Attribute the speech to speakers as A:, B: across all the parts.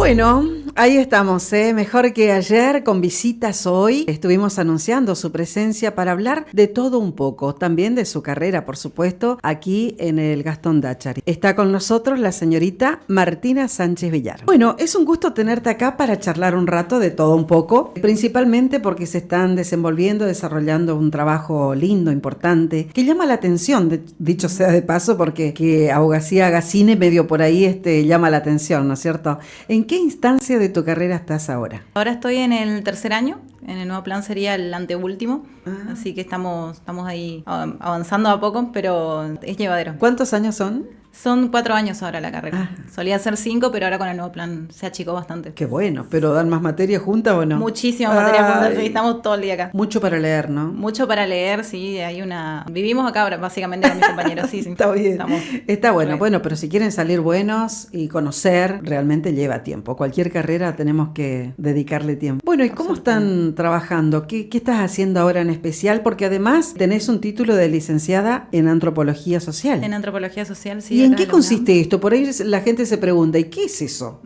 A: Bueno, ahí estamos, mejor que ayer, con visitas hoy. Estuvimos anunciando su presencia para hablar de todo un poco, también de su carrera, por supuesto, aquí en el Gastón Dáchari. Está con nosotros la señorita Martina Sánchez Villar. Bueno, es un gusto tenerte acá para charlar un rato de todo un poco, principalmente porque se están desenvolviendo, desarrollando un trabajo lindo, importante, que llama la atención, dicho sea de paso, porque que Abogacía haga cine medio por ahí llama la atención, ¿no es cierto? ¿En qué instancia de tu carrera estás ahora?
B: Ahora estoy en el tercer año, en el nuevo plan sería el anteúltimo, así que estamos ahí avanzando a poco, pero es llevadero.
A: ¿Cuántos años son?
B: Son 4 años ahora la carrera. Solía ser 5, pero ahora con el nuevo plan se achicó bastante.
A: Qué bueno, pero ¿dan más materia juntas o no?
B: Muchísima materia juntas, sí, estamos todo el día acá.
A: Mucho para leer, ¿no?
B: Mucho para leer, sí, vivimos acá ahora, básicamente con mis compañeros, sí.
A: Está bien, está bueno, pero si quieren salir buenos y conocer, realmente lleva tiempo. Cualquier carrera tenemos que dedicarle tiempo. Bueno, ¿y cómo están trabajando? ¿Qué estás haciendo ahora en especial? Porque además tenés un título de licenciada en Antropología Social.
B: En Antropología Social, sí.
A: ¿Y en qué consiste esto? Por ahí la gente se pregunta, ¿y qué es eso?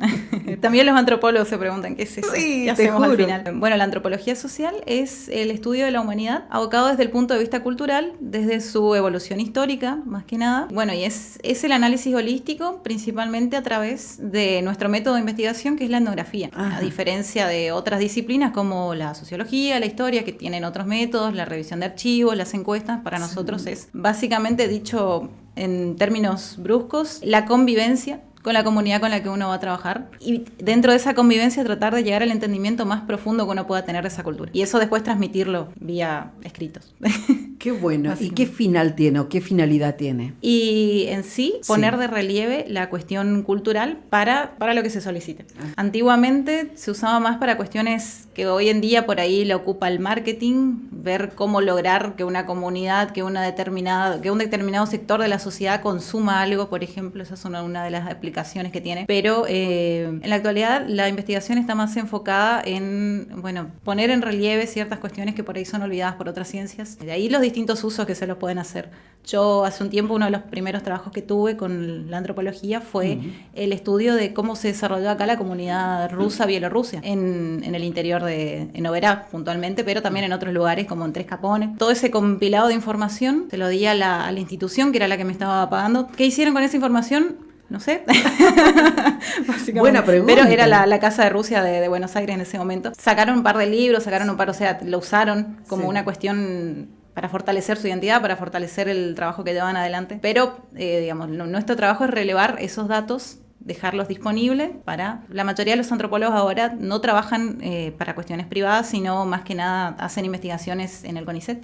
B: También los antropólogos se preguntan, ¿qué es eso?
A: Sí,
B: ¿Qué hacemos al final? Bueno, la antropología social es el estudio de la humanidad abocado desde el punto de vista cultural, desde su evolución histórica, más que nada. Bueno, y es el análisis holístico, principalmente a través de nuestro método de investigación, que es la etnografía. A diferencia de otras disciplinas como la sociología, la historia, que tienen otros métodos, la revisión de archivos, las encuestas, para nosotros es básicamente, dicho en términos bruscos, la convivencia con la comunidad con la que uno va a trabajar y dentro de esa convivencia tratar de llegar al entendimiento más profundo que uno pueda tener de esa cultura y eso después transmitirlo vía escritos.
A: Qué bueno. ¿Y qué final tiene o qué finalidad tiene?
B: Y en sí, poner de relieve la cuestión cultural para lo que se solicite. Antiguamente se usaba más para cuestiones que hoy en día por ahí le ocupa el marketing, ver cómo lograr que una comunidad, que un determinado sector de la sociedad consuma algo, por ejemplo, esa es una de las aplicaciones que tiene, pero en la actualidad la investigación está más enfocada en, poner en relieve ciertas cuestiones que por ahí son olvidadas por otras ciencias. De ahí los distintos usos que se los pueden hacer. Yo hace un tiempo uno de los primeros trabajos que tuve con la antropología fue el estudio de cómo se desarrolló acá la comunidad rusa bielorrusia en el interior en Oberá puntualmente, pero también en otros lugares como en Tres Capones. Todo ese compilado de información se lo di a la institución que era la que me estaba pagando. ¿Qué hicieron con esa información? No sé.
A: Buena pregunta.
B: Pero era la Casa de Rusia de Buenos Aires en ese momento. Sacaron un par de libros, o sea, lo usaron como una cuestión para fortalecer su identidad, para fortalecer el trabajo que llevan adelante. Pero, nuestro trabajo es relevar esos datos, dejarlos disponibles para... La mayoría de los antropólogos ahora no trabajan para cuestiones privadas, sino más que nada hacen investigaciones en el CONICET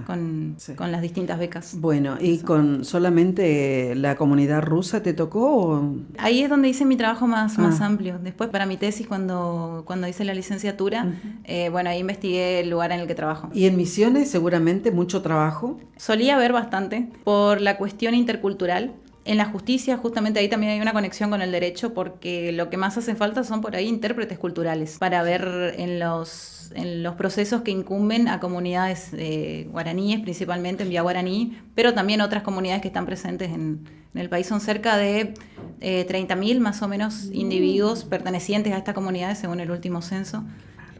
B: con las distintas becas.
A: Bueno, ¿y con solamente la comunidad rusa te tocó?
B: Ahí es donde hice mi trabajo más amplio. Después, para mi tesis, cuando hice la licenciatura, ahí investigué el lugar en el que trabajo.
A: ¿Y en Misiones seguramente mucho trabajo?
B: Solía haber bastante por la cuestión intercultural. En la justicia, justamente ahí también hay una conexión con el derecho, porque lo que más hacen falta son por ahí intérpretes culturales para ver en los procesos que incumben a comunidades guaraníes, principalmente en vía guaraní, pero también otras comunidades que están presentes en el país. Son cerca de 30.000 más o menos individuos pertenecientes a estas comunidades según el último censo,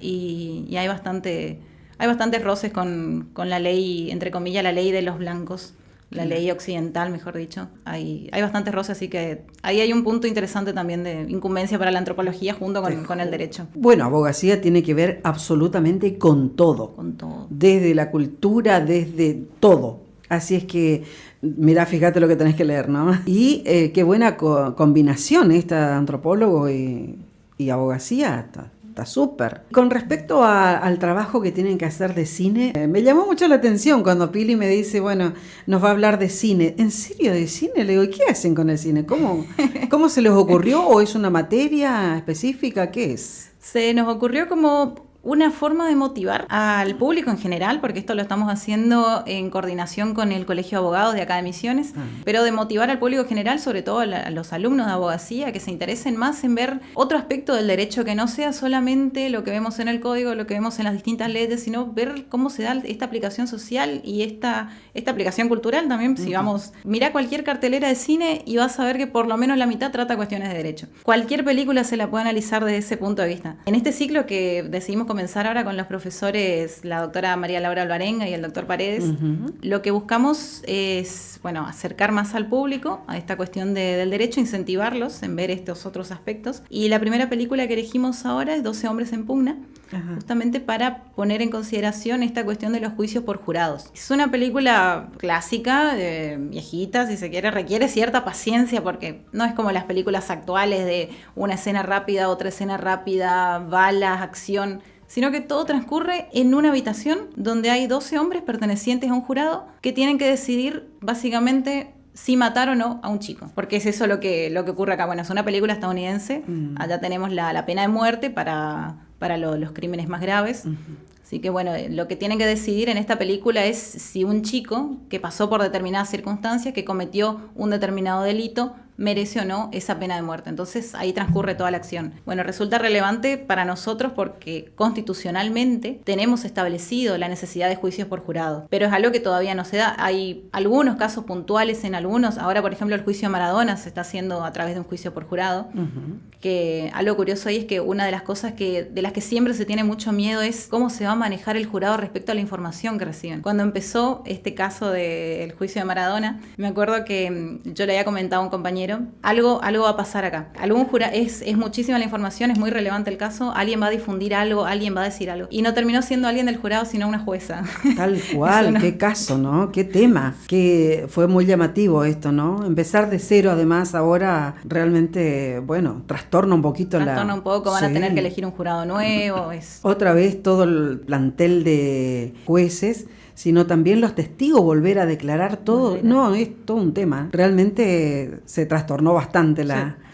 B: y hay bastantes roces con la ley, entre comillas, la ley de los blancos. La ley occidental, mejor dicho. Hay bastantes roces, así que ahí hay un punto interesante también de incumbencia para la antropología junto con el derecho.
A: Bueno, abogacía tiene que ver absolutamente con todo.
B: Con todo.
A: Desde la cultura, desde todo. Así es que, mirá, fíjate lo que tenés que leer, ¿no? Y qué buena combinación esta, antropólogo y abogacía. Está súper. Con respecto al trabajo que tienen que hacer de cine, me llamó mucho la atención cuando Pili me dice, nos va a hablar de cine. ¿En serio de cine? Le digo, ¿y qué hacen con el cine? ¿Cómo se les ocurrió? ¿O es una materia específica? ¿Qué es?
B: Se nos ocurrió como una forma de motivar al público en general, porque esto lo estamos haciendo en coordinación con el Colegio de Abogados de acá de Misiones, pero de motivar al público en general, sobre todo a los alumnos de abogacía, que se interesen más en ver otro aspecto del derecho que no sea solamente lo que vemos en el código, lo que vemos en las distintas leyes, sino ver cómo se da esta aplicación social y esta aplicación cultural también. Si vamos, mira cualquier cartelera de cine y vas a ver que por lo menos la mitad trata cuestiones de derecho. Cualquier película se la puede analizar desde ese punto de vista. En este ciclo que decidimos comenzar ahora con los profesores, la doctora María Laura Alvarenga y el doctor Paredes, lo que buscamos es, bueno, acercar más al público a esta cuestión del derecho, incentivarlos en ver estos otros aspectos. Y la primera película que elegimos ahora es 12 hombres en pugna, justamente para poner en consideración esta cuestión de los juicios por jurados. Es una película clásica, viejita, si se quiere, requiere cierta paciencia porque no es como las películas actuales de una escena rápida, otra escena rápida, balas, acción, sino que todo transcurre en una habitación donde hay 12 hombres pertenecientes a un jurado que tienen que decidir básicamente si matar o no a un chico, porque es eso lo que ocurre acá. Bueno, es una película estadounidense, allá tenemos la pena de muerte para los crímenes más graves. Así que bueno, lo que tienen que decidir en esta película es si un chico que pasó por determinadas circunstancias, que cometió un determinado delito, merece o no esa pena de muerte. Entonces ahí transcurre toda la acción. Bueno, resulta relevante para nosotros porque constitucionalmente tenemos establecido la necesidad de juicios por jurado, pero es algo que todavía no se da. Hay algunos casos puntuales en algunos. Ahora, por ejemplo, el juicio de Maradona se está haciendo a través de un juicio por jurado, que algo curioso ahí es que una de las cosas de las que siempre se tiene mucho miedo es cómo se va a manejar el jurado respecto a la información que reciben. Cuando empezó este caso del juicio de Maradona, me acuerdo que yo le había comentado a un compañero, algo va a pasar acá. Es muchísima la información, es muy relevante el caso, alguien va a difundir algo, alguien va a decir algo. Y no terminó siendo alguien del jurado, sino una jueza.
A: Tal cual, qué caso, ¿no? Qué tema. Que fue muy llamativo esto, ¿no? Empezar de cero, además, ahora realmente, bueno, trastorna un poquito
B: Trastorna un poco, van a tener que elegir un jurado nuevo.
A: Otra vez todo el plantel de jueces, sino también los testigos volver a declarar todo. No, es todo un tema. Realmente se trastornó bastante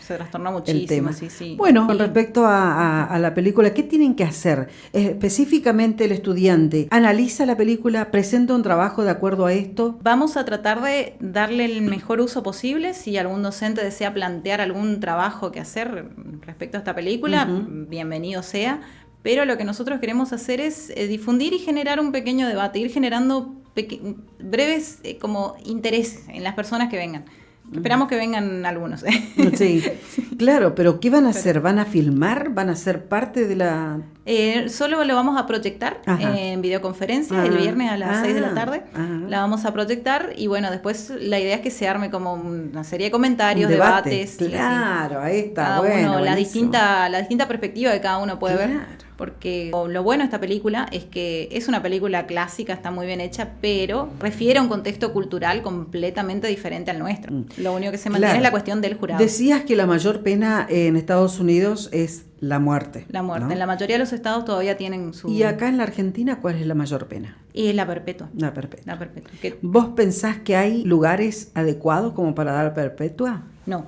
B: se trastornó muchísimo,
A: el tema.
B: Sí.
A: Bueno, con respecto a la película, ¿qué tienen que hacer? Específicamente el estudiante analiza la película, presenta un trabajo de acuerdo a esto.
B: Vamos a tratar de darle el mejor uso posible. Si algún docente desea plantear algún trabajo que hacer respecto a esta película, bienvenido sea. Pero lo que nosotros queremos hacer es difundir y generar un pequeño debate, ir generando breves como interés en las personas que vengan. Esperamos que vengan algunos.
A: Sí, claro, pero ¿qué van a hacer? ¿Van a filmar? ¿Van a ser parte de la...?
B: Solo lo vamos a proyectar en videoconferencia el viernes a las 6 de la tarde. La vamos a proyectar y bueno, después la idea es que se arme como una serie de comentarios, debates.
A: Claro, ahí está,
B: cada
A: bueno.
B: Uno, la distinta perspectiva que cada uno puede ver. Porque lo bueno de esta película es que es una película clásica, está muy bien hecha, pero refiere a un contexto cultural completamente diferente al nuestro. Lo único que se mantiene es la cuestión del jurado.
A: Decías que la mayor pena en Estados Unidos es la muerte.
B: La muerte. ¿No? En la mayoría de los estados todavía tienen su...
A: ¿Y acá en la Argentina cuál es la mayor pena?
B: Y es la perpetua.
A: La perpetua.
B: La perpetua.
A: ¿Vos pensás que hay lugares adecuados como para dar perpetua?
B: No.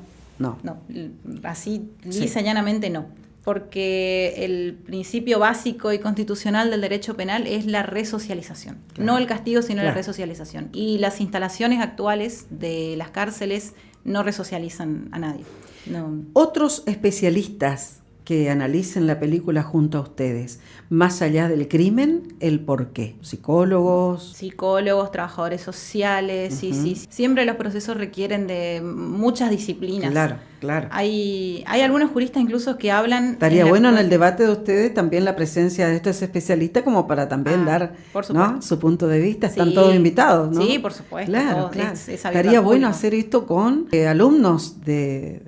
B: Así, lisa y llanamente no. Porque el principio básico y constitucional del derecho penal es la resocialización. Claro. No el castigo, sino la resocialización. Y las instalaciones actuales de las cárceles no resocializan a nadie. No.
A: Otros especialistas que analicen la película junto a ustedes, más allá del crimen, el por qué. Psicólogos,
B: trabajadores sociales, sí. Siempre los procesos requieren de muchas disciplinas.
A: Claro.
B: Hay algunos juristas incluso que hablan...
A: Estaría bueno en el debate de ustedes también la presencia de estos especialistas como para también dar, ¿no?, su punto de vista. Están todos invitados, ¿no?
B: Sí, por supuesto.
A: Claro. Estaría bueno hacer esto con alumnos de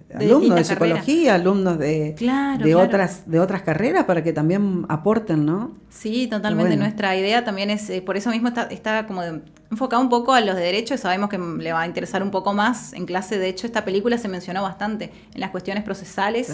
A: psicología, alumnos de otras carreras para que también aporten, ¿no?
B: Sí, totalmente. Bueno. Nuestra idea también es, por eso mismo está como enfocado un poco a los de derecho, sabemos que le va a interesar un poco más. En clase, de hecho, esta película se mencionó bastante en las cuestiones procesales.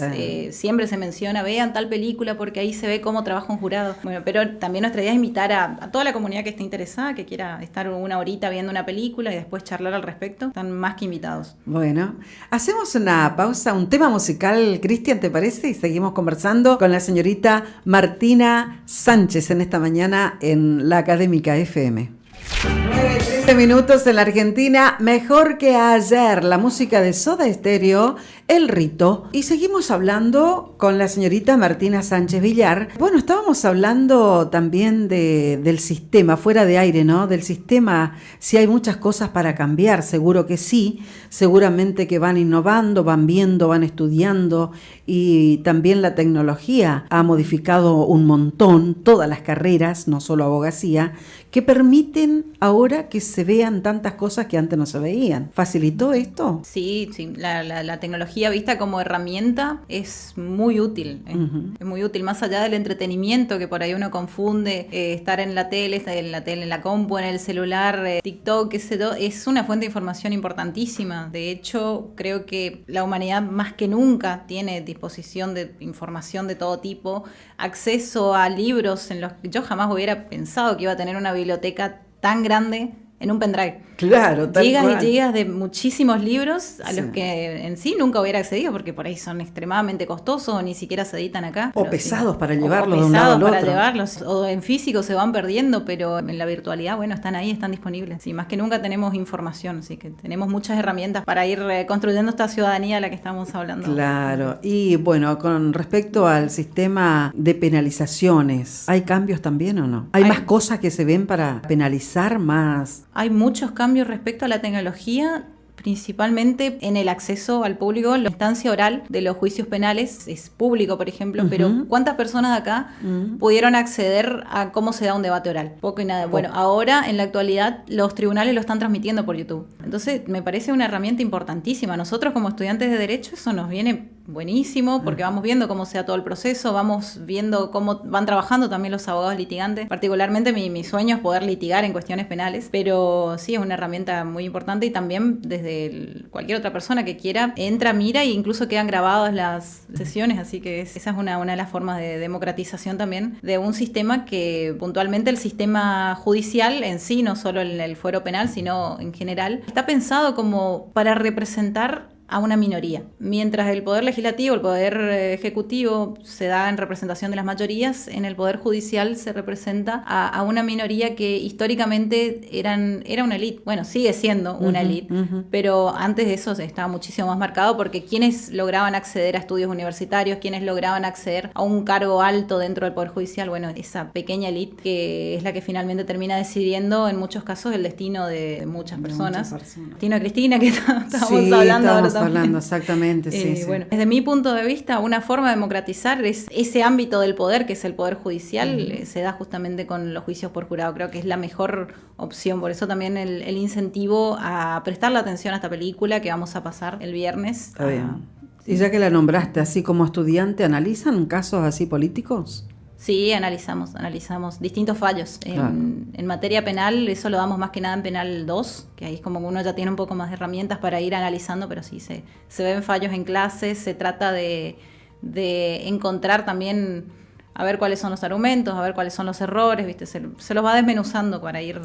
B: Siempre se menciona, vean tal película porque ahí se ve cómo trabaja un jurado. Bueno, pero también nuestra idea es invitar a toda la comunidad que esté interesada, que quiera estar una horita viendo una película y después charlar al respecto. Están más que invitados.
A: Bueno, hacemos una pausa, un tema musical, Cristian, ¿te parece? Y seguimos conversando con la señorita Martina Sánchez en esta mañana en la Académica FM. 9:13 minutos en la Argentina, mejor que ayer, la música de Soda Stereo, El Rito. Y seguimos hablando con la señorita Martina Sánchez Villar. Bueno, estábamos hablando también del sistema, fuera de aire, ¿no? Del sistema, si hay muchas cosas para cambiar, seguro que sí. Seguramente que van innovando, van viendo, van estudiando, y también la tecnología ha modificado un montón todas las carreras, no solo abogacía, que permiten ahora que se vean tantas cosas que antes no se veían. ¿Facilitó esto?
B: Sí, la tecnología vista como herramienta es muy útil. Es muy útil, más allá del entretenimiento que por ahí uno confunde, estar en la tele, en la compu, en el celular, TikTok, qué sé yo, es una fuente de información importantísima. De hecho, creo que la humanidad más que nunca tiene disposición de información de todo tipo, acceso a libros en los que yo jamás hubiera pensado que iba a tener una biblioteca tan grande en un pendrive.
A: Claro, tal
B: gigas
A: cual.
B: y gigas de muchísimos libros a los que en sí nunca hubiera accedido, porque por ahí son extremadamente costosos o ni siquiera se editan acá.
A: O
B: pero
A: pesados
B: sí.
A: para llevarlos
B: o
A: de un lado
B: pesados
A: al
B: para
A: otro.
B: llevarlos, o en físico se van perdiendo, pero en la virtualidad, bueno, están ahí, están disponibles. Sí, más que nunca tenemos información, así que tenemos muchas herramientas para ir construyendo esta ciudadanía de la que estamos hablando.
A: Claro, y bueno, con respecto al sistema de penalizaciones, ¿hay cambios también o no? ¿Hay más cosas que se ven para penalizar más?
B: Hay muchos cambios respecto a la tecnología, principalmente en el acceso al público. La instancia oral de los juicios penales es público, por ejemplo, pero ¿cuántas personas de acá pudieron acceder a cómo se da un debate oral? Poco y nada. Bueno, ahora, en la actualidad, los tribunales lo están transmitiendo por YouTube. Entonces, me parece una herramienta importantísima. Nosotros, como estudiantes de Derecho, eso nos viene buenísimo, porque vamos viendo cómo se da todo el proceso, vamos viendo cómo van trabajando también los abogados litigantes. Particularmente mi sueño es poder litigar en cuestiones penales, pero sí es una herramienta muy importante, y también desde cualquier otra persona que quiera entra, mira, e incluso quedan grabadas las sesiones, así que esa es una de las formas de democratización también de un sistema que puntualmente el sistema judicial en sí, no solo en el fuero penal, sino en general, está pensado como para representar a una minoría. Mientras el poder legislativo, el poder ejecutivo se da en representación de las mayorías, en el poder judicial se representa a una minoría que históricamente era una élite. Bueno, sigue siendo una élite, pero antes de eso estaba muchísimo más marcado, porque quienes lograban acceder a estudios universitarios, quienes lograban acceder a un cargo alto dentro del poder judicial, bueno, esa pequeña élite que es la que finalmente termina decidiendo en muchos casos el destino de muchas personas. Destino de Cristina, que estábamos hablando ahora.
A: Hablando, exactamente, sí.
B: Bueno, desde mi punto de vista, una forma de democratizar es ese ámbito del poder, que es el poder judicial, se da justamente con los juicios por jurado. Creo que es la mejor opción, por eso también el incentivo a prestarle atención a esta película que vamos a pasar el viernes.
A: Está bien. Y ya que la nombraste, así como estudiante, ¿analizan casos así políticos?
B: Sí, analizamos distintos fallos.
A: Claro.
B: En materia penal, eso lo damos más que nada en penal 2, que ahí es como que uno ya tiene un poco más de herramientas para ir analizando, pero sí, se ven fallos en clases, se trata de encontrar también, a ver cuáles son los argumentos, a ver cuáles son los errores, ¿viste? Se los va desmenuzando para ir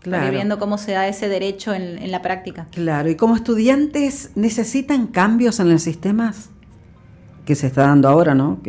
B: viendo cómo se da ese derecho en la práctica.
A: Claro, y como estudiantes, ¿necesitan cambios en los sistemas que se está dando ahora, no?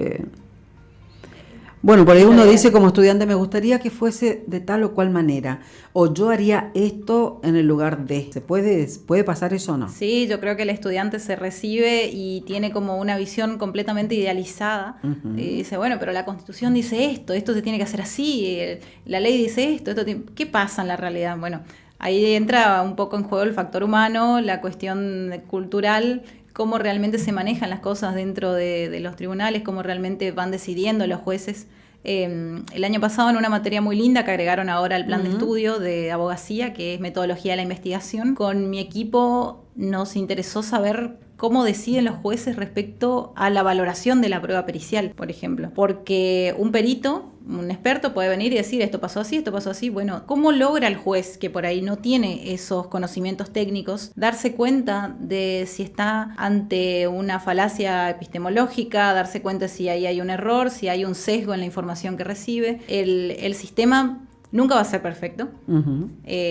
A: Bueno, por ahí uno dice como estudiante, me gustaría que fuese de tal o cual manera, o yo haría esto en el lugar de. ¿Puede pasar eso o no?
B: Sí, yo creo que el estudiante se recibe y tiene como una visión completamente idealizada. Y dice, bueno, pero la Constitución dice esto se tiene que hacer así, la ley dice esto. ¿Qué pasa en la realidad? Bueno, ahí entra un poco en juego el factor humano, la cuestión cultural, cómo realmente se manejan las cosas dentro de los tribunales, cómo realmente van decidiendo los jueces. El año pasado, en una materia muy linda que agregaron ahora al plan de estudio de abogacía, que es metodología de la investigación, con mi equipo nos interesó saber cómo deciden los jueces respecto a la valoración de la prueba pericial, por ejemplo. Porque un perito, un experto puede venir y decir esto pasó así. Bueno, ¿cómo logra el juez, que por ahí no tiene esos conocimientos técnicos, darse cuenta de si está ante una falacia epistemológica, darse cuenta si ahí hay un error, si hay un sesgo en la información que recibe? El sistema nunca va a ser perfecto.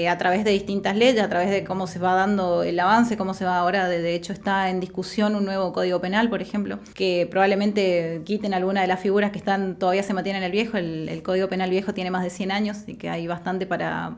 B: A través de distintas leyes, a través de cómo se va dando el avance, cómo se va ahora, de hecho está en discusión un nuevo Código Penal, por ejemplo, que probablemente quiten alguna de las figuras que todavía se mantienen en el viejo. El Código Penal viejo tiene más de 100 años y que hay bastante para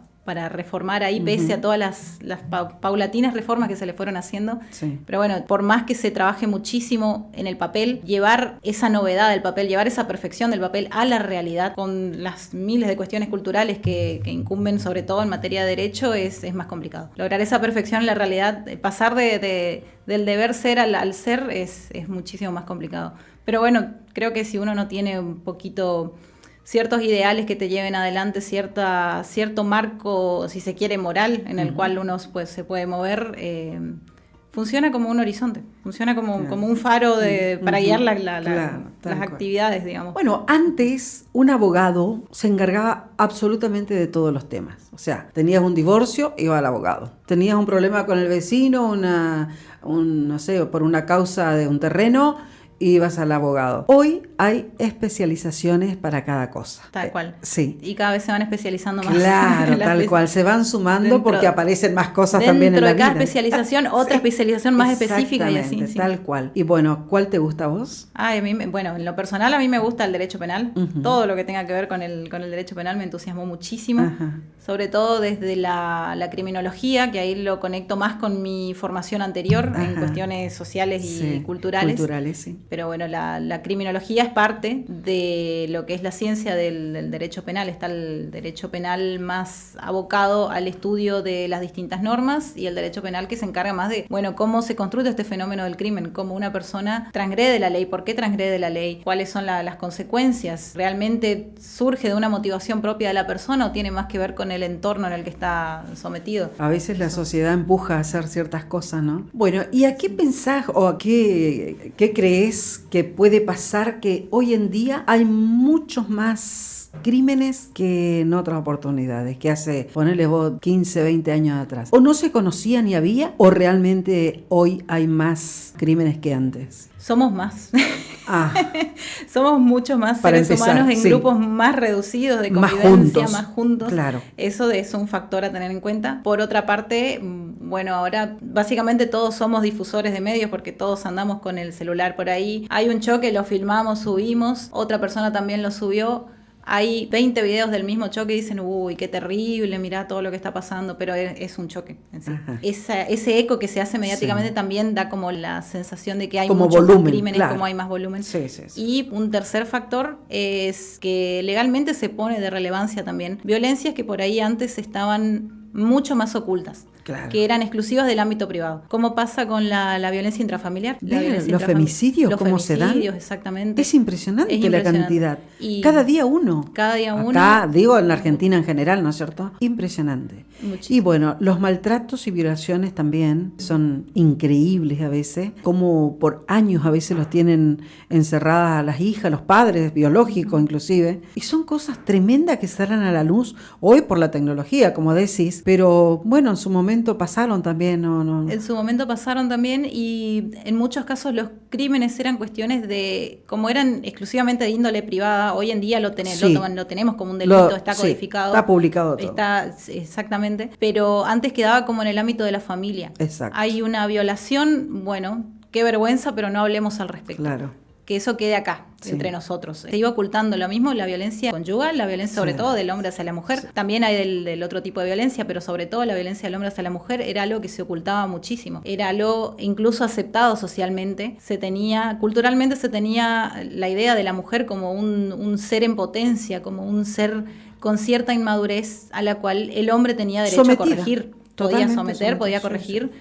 B: reformar ahí, pese a todas las paulatinas reformas que se le fueron haciendo. Sí. Pero bueno, por más que se trabaje muchísimo en el papel, llevar esa novedad del papel, llevar esa perfección del papel a la realidad, con las miles de cuestiones culturales que incumben, sobre todo en materia de derecho, es más complicado. Lograr esa perfección en la realidad, pasar del deber ser al ser, es muchísimo más complicado. Pero bueno, creo que si uno no tiene un poquito ciertos ideales que te lleven adelante, cierto marco, si se quiere, moral, en el cual uno pues, se puede mover, funciona como un horizonte, funciona como un faro para guiar las actividades, digamos.
A: Bueno, antes un abogado se encargaba absolutamente de todos los temas. O sea, tenías un divorcio, iba al abogado. Tenías un problema con el vecino, no sé, por una causa de un terreno, ibas al abogado. Hoy hay especializaciones para cada cosa.
B: Tal cual.
A: Sí.
B: Y cada vez se van especializando más.
A: Claro, tal cual. Se van sumando porque aparecen más cosas también en la vida.
B: Dentro de cada especialización, otra especialización más específica y así.
A: Sí. Tal cual. Y bueno, ¿cuál te gusta a vos?
B: Bueno, en lo personal a mí me gusta el derecho penal. Todo lo que tenga que ver con el derecho penal me entusiasmó muchísimo. Sobre todo desde la criminología, que ahí lo conecto más con mi formación anterior en cuestiones sociales y culturales.
A: Culturales, sí.
B: Pero bueno, la criminología es parte de lo que es la ciencia del derecho penal. Está el derecho penal más abocado al estudio de las distintas normas y el derecho penal que se encarga más de, bueno, cómo se construye este fenómeno del crimen, cómo una persona transgrede la ley, por qué transgrede la ley, cuáles son las consecuencias. ¿Realmente surge de una motivación propia de la persona o tiene más que ver con el entorno en el que está sometido?
A: A veces la sociedad empuja a hacer ciertas cosas, ¿no? Bueno, ¿y a qué pensás o a qué crees que puede pasar que hoy en día hay muchos más crímenes que en otras oportunidades, que hace, ponele vos, 15, 20 años atrás? ¿O no se conocía ni había? ¿O realmente hoy hay más crímenes que antes?
B: Somos más. Somos muchos más seres humanos en grupos más reducidos de convivencia, más juntos.
A: Claro.
B: Eso es un factor a tener en cuenta. Por otra parte, bueno, ahora básicamente todos somos difusores de medios porque todos andamos con el celular por ahí. Hay un choque, lo filmamos, subimos, otra persona también lo subió. Hay 20 videos del mismo choque y dicen, uy, qué terrible, mirá todo lo que está pasando, pero es un choque en sí. Ese eco que se hace mediáticamente también da como la sensación de que hay como muchos más crímenes, como hay más volumen. Sí. Y un tercer factor es que legalmente se pone de relevancia también violencias que por ahí antes estaban mucho más ocultas. Claro. Que eran exclusivas del ámbito privado. ¿Cómo pasa con la violencia intrafamiliar?
A: Los femicidios, ¿cómo se dan? Los
B: femicidios, exactamente.
A: Es impresionante la cantidad. Y cada día uno. Acá, digo, en la Argentina en general, ¿no es cierto? Impresionante. Muchísimo. Y bueno, los maltratos y violaciones también son increíbles a veces. Como por años a veces los tienen encerradas a las hijas, los padres, biológicos inclusive. Y son cosas tremendas que salen a la luz hoy por la tecnología, como decís. Pero bueno, en su momento pasaron también, ¿no?
B: En su momento pasaron también y en muchos casos los crímenes eran cuestiones de, como eran exclusivamente de índole privada, hoy en día lo tenemos como un delito, está codificado.
A: Está publicado todo.
B: Está, exactamente, pero antes quedaba como en el ámbito de la familia.
A: Exacto.
B: Hay una violación, bueno, qué vergüenza, pero no hablemos al respecto.
A: Claro.
B: Que eso quede acá, entre nosotros. Se iba ocultando lo mismo, la violencia conyugal, la violencia sobre todo del hombre hacia la mujer. Sí. También hay del otro tipo de violencia, pero sobre todo la violencia del hombre hacia la mujer era algo que se ocultaba muchísimo. Era algo incluso aceptado socialmente. Culturalmente se tenía la idea de la mujer como un ser en potencia, como un ser con cierta inmadurez a la cual el hombre tenía derecho a corregir. Podía someter, podía corregir,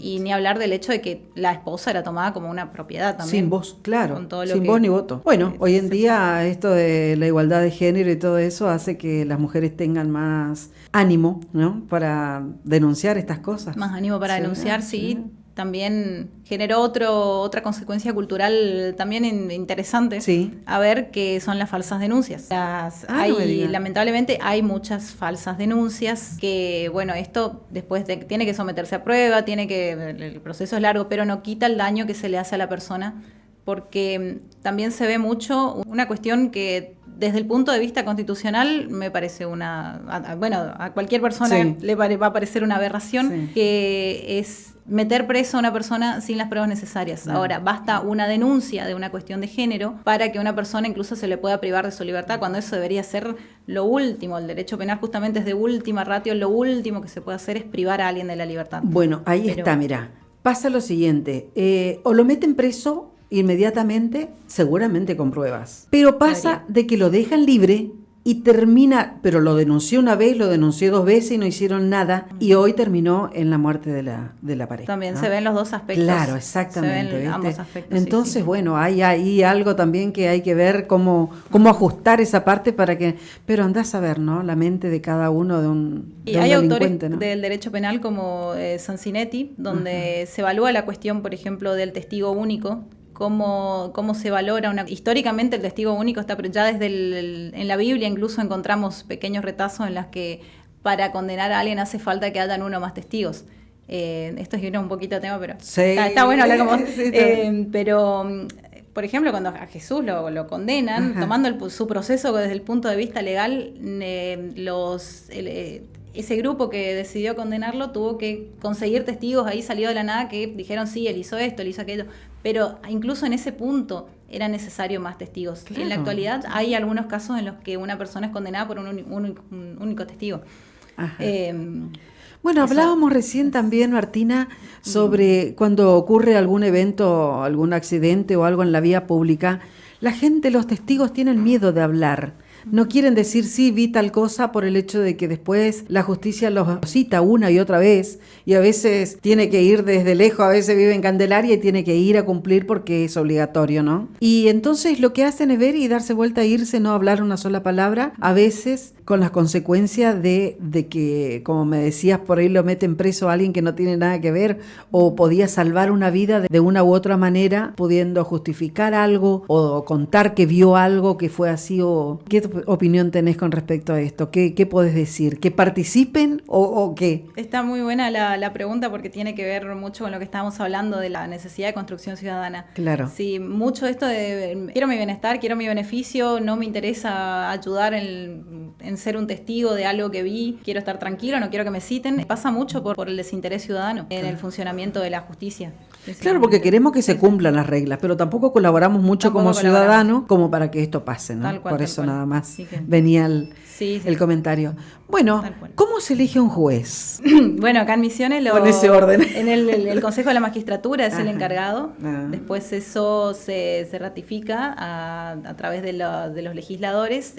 B: y ni hablar del hecho de que la esposa era tomada como una propiedad también.
A: Sin voz, claro, con todo sin voz ni voto. Bueno, hoy en día esto de la igualdad de género y todo eso hace que las mujeres tengan más ánimo, ¿no? Para denunciar estas cosas.
B: Más ánimo para denunciar, sí. también generó otra consecuencia cultural también interesante, a ver, que son las falsas denuncias. Lamentablemente hay muchas falsas denuncias que, bueno, esto después tiene que someterse a prueba, el proceso es largo, pero no quita el daño que se le hace a la persona, porque también se ve mucho una cuestión que desde el punto de vista constitucional me parece a cualquier persona le va a parecer una aberración, que es meter preso a una persona sin las pruebas necesarias. Ahora, basta una denuncia de una cuestión de género para que una persona incluso se le pueda privar de su libertad, cuando eso debería ser lo último. El derecho penal justamente es de última ratio, lo último que se puede hacer es privar a alguien de la libertad.
A: Bueno, está, mirá, pasa lo siguiente, o lo meten preso inmediatamente, seguramente con pruebas. Pero pasa de que lo dejan libre y termina, pero lo denunció una vez, lo denunció 2 veces y no hicieron nada, y hoy terminó en la muerte de la pareja.
B: También se ven los dos aspectos.
A: Claro, exactamente.
B: Se ven ambos aspectos.
A: Entonces, bueno, hay ahí algo también que hay que ver cómo ajustar esa parte para que, pero andás a ver, ¿no? La mente de cada uno de un
B: Y hay autores,
A: ¿no?,
B: del derecho penal como Sansinetti, donde se evalúa la cuestión, por ejemplo, del testigo único. Cómo se valora históricamente el testigo único está, pero ya desde en la Biblia incluso encontramos pequeños retazos en las que para condenar a alguien hace falta que hayan 1 o más testigos. Esto es ir un poquito de tema, pero está bueno hablar como pero por ejemplo, cuando a Jesús lo condenan, tomando su proceso desde el punto de vista legal, ese grupo que decidió condenarlo tuvo que conseguir testigos ahí salido de la nada que dijeron sí, él hizo esto, él hizo aquello, pero incluso en ese punto era necesario más testigos. Claro. En la actualidad hay algunos casos en los que una persona es condenada por un único testigo.
A: Bueno, hablábamos recién también, Martina, sobre cuando ocurre algún evento, algún accidente o algo en la vía pública, la gente, los testigos tienen miedo de hablar. No quieren decir sí, vi tal cosa, por el hecho de que después la justicia los cita una y otra vez, y a veces tiene que ir desde lejos, a veces vive en Candelaria y tiene que ir a cumplir porque es obligatorio, ¿no? Y entonces lo que hacen es ver y darse vuelta a irse, no hablar una sola palabra, a veces con las consecuencias de que, como me decías, por ahí lo meten preso a alguien que no tiene nada que ver, o podía salvar una vida de una u otra manera, pudiendo justificar algo o contar que vio algo que fue así. O ¿qué opinión tenés con respecto a esto? ¿Qué podés decir? ¿Que participen o qué?
B: Está muy buena la pregunta, porque tiene que ver mucho con lo que estábamos hablando de la necesidad de construcción ciudadana.
A: Claro.
B: Sí, mucho esto de quiero mi bienestar, quiero mi beneficio, no me interesa ayudar en ser un testigo de algo que vi, quiero estar tranquilo, no quiero que me citen. Pasa mucho por el desinterés ciudadano en el funcionamiento de la justicia.
A: Claro, porque queremos que se cumplan las reglas, pero tampoco colaboramos mucho como ciudadanos como para que esto pase, ¿no?
B: Tal cual,
A: por eso nada más
B: que
A: venía el comentario. Bueno, ¿cómo se elige un juez?
B: Bueno, acá en Misiones
A: con ese orden.
B: En el Consejo de la Magistratura es el encargado. Después eso se ratifica a través de los legisladores.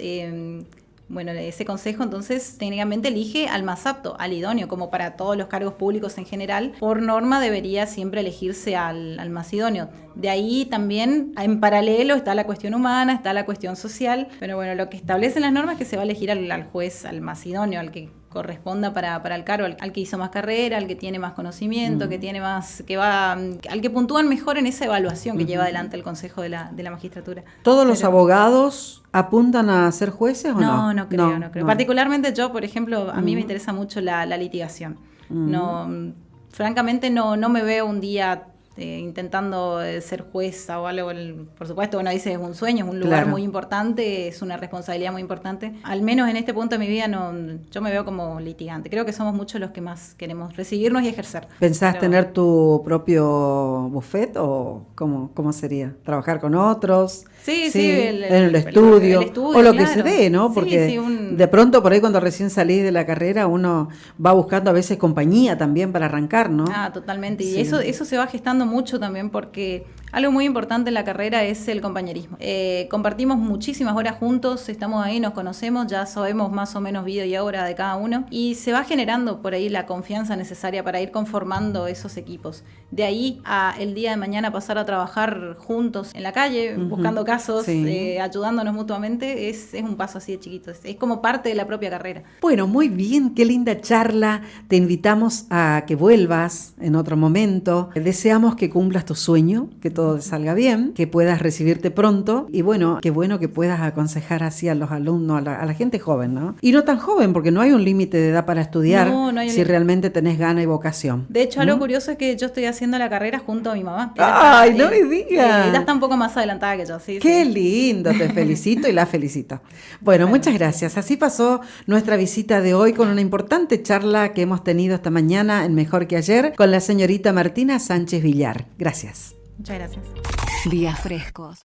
B: Bueno, ese consejo entonces técnicamente elige al más apto, al idóneo, como para todos los cargos públicos en general. Por norma debería siempre elegirse al más idóneo. De ahí también en paralelo está la cuestión humana, está la cuestión social, pero bueno, lo que establecen las normas es que se va a elegir al juez, al más idóneo, al que corresponda para el cargo, al que hizo más carrera, al que tiene más conocimiento, que tiene más, al que puntúan mejor en esa evaluación que lleva adelante el Consejo de la Magistratura.
A: ¿Todos los abogados apuntan a ser jueces o no?
B: No creo. Particularmente yo, por ejemplo, a mí me interesa mucho la litigación. Francamente no me veo un día intentando ser jueza o algo. Por supuesto, uno dice es un sueño, es un lugar muy importante, es una responsabilidad muy importante. Al menos en este punto de mi vida yo me veo como litigante. Creo que somos muchos los que más queremos recibirnos y ejercer.
A: ¿Pensás tener tu propio bufet o cómo sería? ¿Trabajar con otros?
B: Sí,
A: en el estudio o lo que se dé, ¿no? Porque de pronto por ahí cuando recién salís de la carrera uno va buscando a veces compañía también para arrancar, ¿no?
B: Totalmente. Y eso se va gestando mucho también, porque Algo muy importante en la carrera es el compañerismo. Compartimos muchísimas horas juntos, estamos ahí, nos conocemos, ya sabemos más o menos vida y hora de cada uno y se va generando por ahí la confianza necesaria para ir conformando esos equipos. De ahí a el día de mañana pasar a trabajar juntos en la calle, buscando casos, ayudándonos mutuamente, es un paso así de chiquito, es como parte de la propia carrera.
A: Bueno, muy bien, qué linda charla. Te invitamos a que vuelvas en otro momento. Deseamos que cumplas tu sueño, que todo te salga bien, que puedas recibirte pronto y bueno que puedas aconsejar así a los alumnos, a la gente joven, ¿no? Y no tan joven, porque no hay un límite de edad para estudiar si realmente tenés gana y vocación.
B: De hecho, algo curioso es que yo estoy haciendo la carrera junto a mi mamá.
A: ¡Ay, no me digas!
B: Ella está un poco más adelantada que yo, sí.
A: ¡Qué lindo! Te felicito y la felicito. Bueno, muchas gracias. Así pasó nuestra visita de hoy con una importante charla que hemos tenido esta mañana en Mejor que Ayer con la señorita Martina Sánchez Villar. Gracias.
B: Muchas gracias.
C: Días frescos.